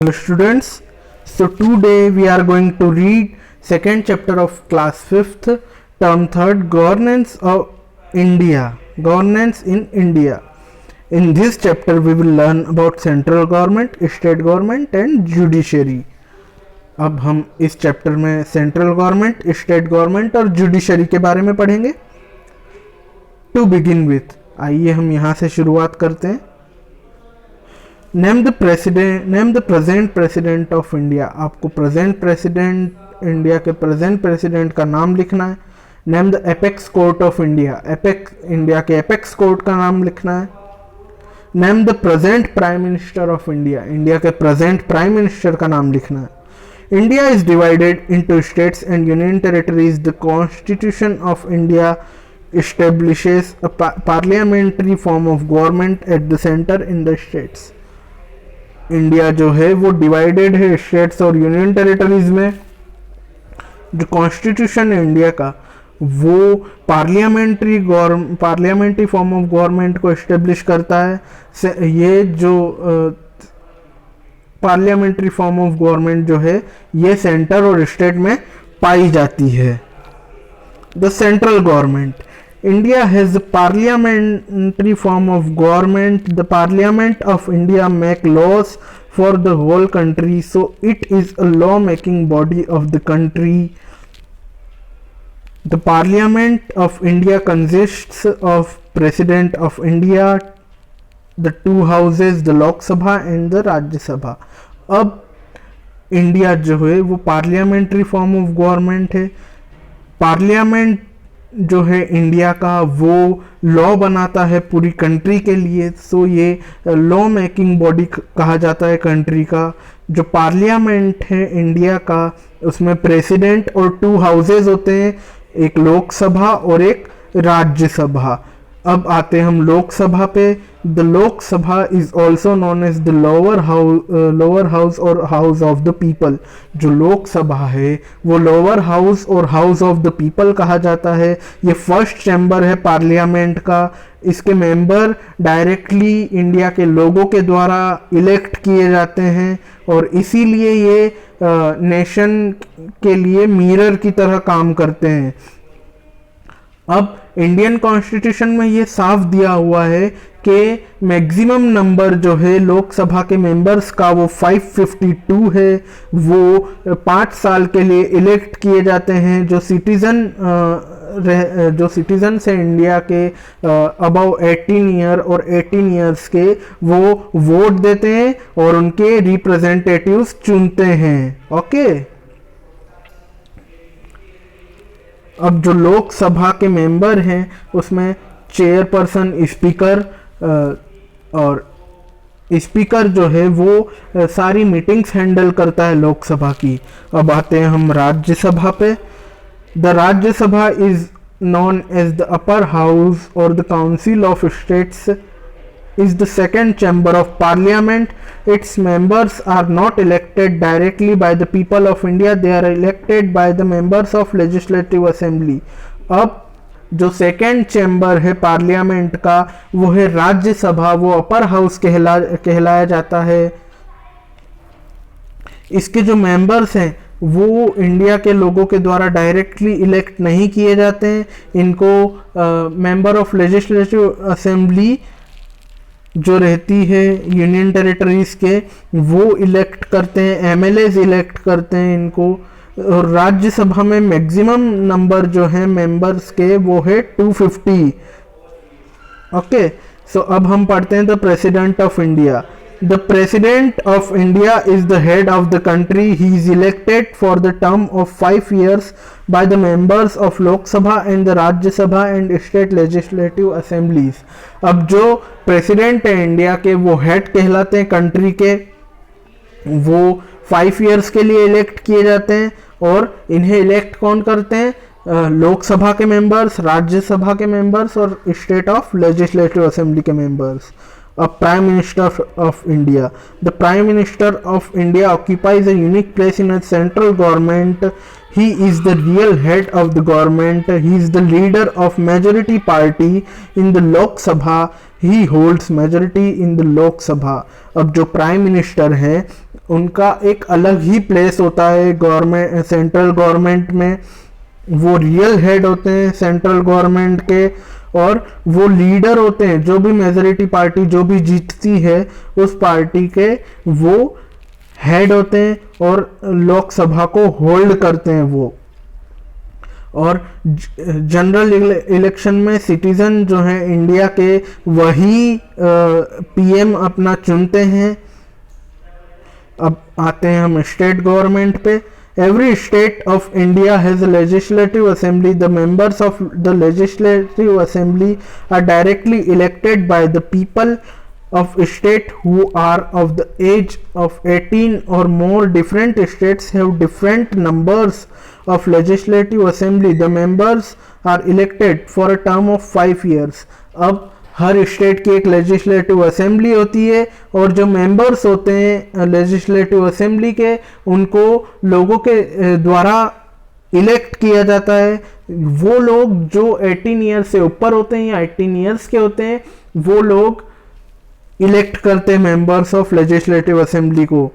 Hello students, so today we are going to read second chapter of class 5th term 3rd governance of India, governance in India. In this chapter we will learn about central government, state government and judiciary. अब हम इस chapter में central government, state government और judiciary के बारे में पढ़ेंगे. To begin with, आइए हम यहाँ से शुरुआत करते हैं. Name the present president of India. आपको प्रेजेंट प्रेसिडेंट, इंडिया के प्रेजेंट प्रेसिडेंट का नाम लिखना है. Name the apex court of India. India के एपेक्स कोर्ट का नाम लिखना है. Name the present prime minister of India. India के प्रेजेंट प्राइम मिनिस्टर का नाम लिखना है. India is divided into states and union territories. The Constitution of India establishes a parliamentary form of government at the center in the states. India जो है वो divided है states और यूनियन टेरिटरीज में. जो कॉन्स्टिट्यूशन है इंडिया का वो पार्लियामेंट्री फॉर्म ऑफ गवर्नमेंट को एस्टेब्लिश करता है. ये जो पार्लियामेंट्री फॉर्म ऑफ गवर्नमेंट जो है ये सेंटर और स्टेट में पाई जाती है. The central government. India has a parliamentary form of government. The Parliament of India make laws for the whole country, so it is a law-making body of the country. The Parliament of India consists of President of India, the two houses, the Lok Sabha and the Rajya Sabha. अब India जो है वो parliamentary form of government है. Parliament जो है India का वो law बनाता है पूरी कंट्री के लिए. सो ये लॉ मेकिंग बॉडी कहा जाता है कंट्री का. जो पार्लियामेंट है इंडिया का उसमें प्रेसिडेंट और टू हाउसेस होते हैं, एक लोकसभा और एक राज्यसभा. अब आते हैं हम लोकसभा पे. The Lok Sabha is also known as the lower house और हाउस ऑफ द पीपल. जो लोकसभा है वो लोअर हाउस और हाउस ऑफ द पीपल कहा जाता है. ये फर्स्ट चैम्बर है पार्लियामेंट का. इसके मेंबर डायरेक्टली इंडिया के लोगों के द्वारा इलेक्ट किए जाते हैं और इसीलिए ये नेशन के लिए मिरर की तरह काम करते हैं. अब इंडियन कॉन्स्टिट्यूशन में ये साफ दिया हुआ है कि मैक्सिमम नंबर जो है लोकसभा के मेंबर्स का वो 552 है. वो 5 साल के लिए इलेक्ट किए जाते हैं. जो सिटीजन है इंडिया के अबव 18 ईयर और 18 ईयर्स के वो वोट देते हैं और उनके रिप्रेजेंटेटिव्स चुनते हैं. ओके. अब जो लोकसभा के मेंबर हैं उसमें चेयरपर्सन, स्पीकर और स्पीकर जो है वो सारी मीटिंग्स हैंडल करता है लोकसभा की. अब आते हैं हम राज्यसभा पे. The Rajya Sabha is known as the upper house और the council of states is the second chamber of parliament. Its members are not elected directly by the people of India. They are elected by the members of legislative assembly. अब जो second chamber है parliament का वो है राज्यसभा. वो upper house कहलाया जाता है. इसके जो मेंबर्स हैं वो इंडिया के लोगों के द्वारा डायरेक्टली इलेक्ट नहीं किए जाते हैं. इनको मेंबर ऑफ लेजिस्लेटिव असेंबली जो रहती है यूनियन टेरिटरीज के वो इलेक्ट करते हैं. एमएलएज इलेक्ट करते हैं इनको. और राज्यसभा में मैक्सिमम नंबर जो है मेंबर्स के वो है 250. ओके. सो अब हम पढ़ते हैं the president of India. The President of India is the head of the country. He is elected for the term of 5 years by the members of Lok Sabha and the Rajya Sabha and state legislative assemblies. अब जो president है India के वो head कहलाते हैं country के. वो 5 years के लिए इलेक्ट किए जाते हैं और इन्हें इलेक्ट कौन करते हैं? लोकसभा के मेंबर्स, राज्यसभा के मेंबर्स और स्टेट ऑफ लेजिस्लेटिव असेंबली के members. A Prime Minister of India. The Prime Minister of India occupies a unique place in a central government. he is the real head of the government, he is the leader of majority party in the Lok Sabha, he holds majority in the Lok Sabha। अब जो prime minister है उनका एक अलग ही place होता है government, central government में, वो रियल हेड होते हैं सेंट्रल गवर्नमेंट के, और वो लीडर होते हैं, जो भी मेजोरिटी पार्टी जो भी जीतती है उस पार्टी के वो हेड होते हैं और लोकसभा को होल्ड करते हैं वो। और जनरल इलेक्शन में सिटीजन जो है इंडिया के वही पीएम अपना चुनते हैं। अब आते हैं हम स्टेट गवर्नमेंट पे। Every state of India has a legislative assembly. The members of the legislative assembly are directly elected by the people of state who are of the age of 18 or more. Different states have different numbers of legislative assembly. The members are elected for a term of 5 years. अब हर state की एक legislative assembly होती है और जो members होते हैं legislative assembly के, उनको लोगों के द्वारा इलेक्ट किया जाता है। वो लोग जो 18 ईयर्स से ऊपर होते हैं या 18 ईयर्स के होते हैं वो लोग इलेक्ट करते हैं मेंबर्स ऑफ लेजिस्लेटिव असेंबली को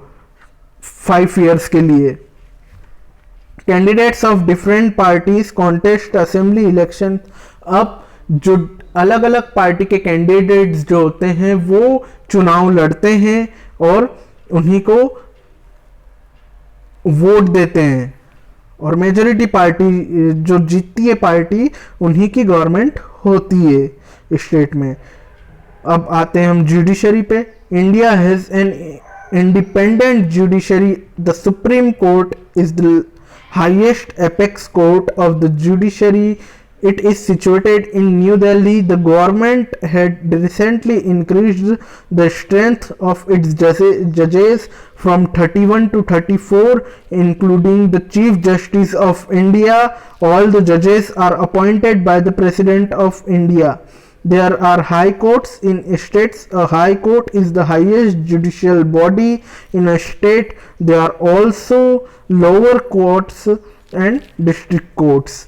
5 ईयर्स के लिए। Candidates of different parties contest assembly election. अब जो अलग अलग पार्टी के कैंडिडेट्स जो होते हैं वो चुनाव लड़ते हैं और उन्हीं को वोट देते हैं, और मेजॉरिटी पार्टी जो जीतती है पार्टी उन्हीं की गवर्नमेंट होती है स्टेट में। अब आते हैं हम जुडिशरी पे। India has an independent judiciary. The supreme court is the highest apex court of the judiciary. It is situated in New Delhi. The government had recently increased the strength of its judges from 31 to 34, including the Chief Justice of India. All the judges are appointed by the President of India. There are high courts in states. A high court is the highest judicial body in a state. There are also lower courts and district courts.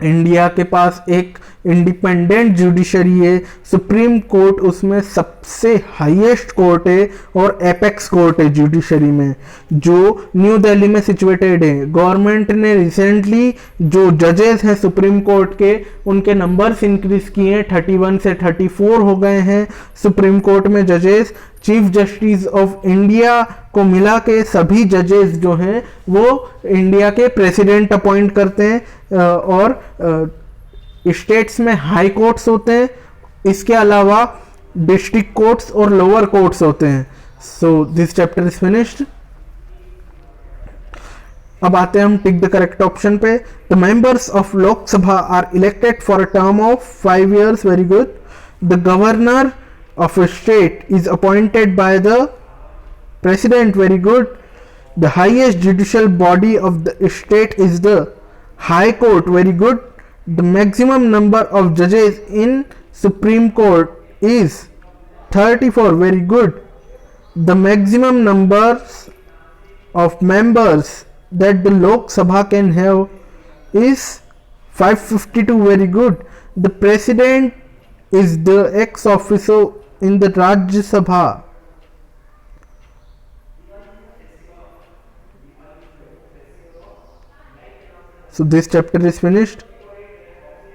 India के पास एक independent judiciary है, supreme court उसमें सबसे highest court है और apex court है judiciary में, जो न्यू दिल्ली में सिचुएटेड है। गवर्नमेंट ने रिसेंटली जो जजेस हैं सुप्रीम कोर्ट के उनके नंबर्स इंक्रीज किए हैं, 31 से 34 हो गए हैं सुप्रीम कोर्ट में जजेस। चीफ जस्टिस ऑफ इंडिया को मिला के सभी जजेस जो हैं वो इंडिया के प्रेसिडेंट अपॉइंट करते हैं, और स्टेट्स में हाई कोर्ट्स होते हैं, इसके अलावा डिस्ट्रिक्ट कोर्ट्स और लोअर कोर्ट्स होते हैं। So this chapter is finished. अब आते हैं हम टिक द करेक्ट ऑप्शन पे। The members of Lok Sabha are elected for a term of 5 years. Very good. The governor of a state is appointed by the president. Very good. The highest judicial body of the state is the high court. Very good. The maximum number of judges in Supreme Court is 34. Very good. The maximum numbers of members that the Lok Sabha can have is 552. Very good. The president is the ex officio in the Rajya Sabha. So this chapter is finished.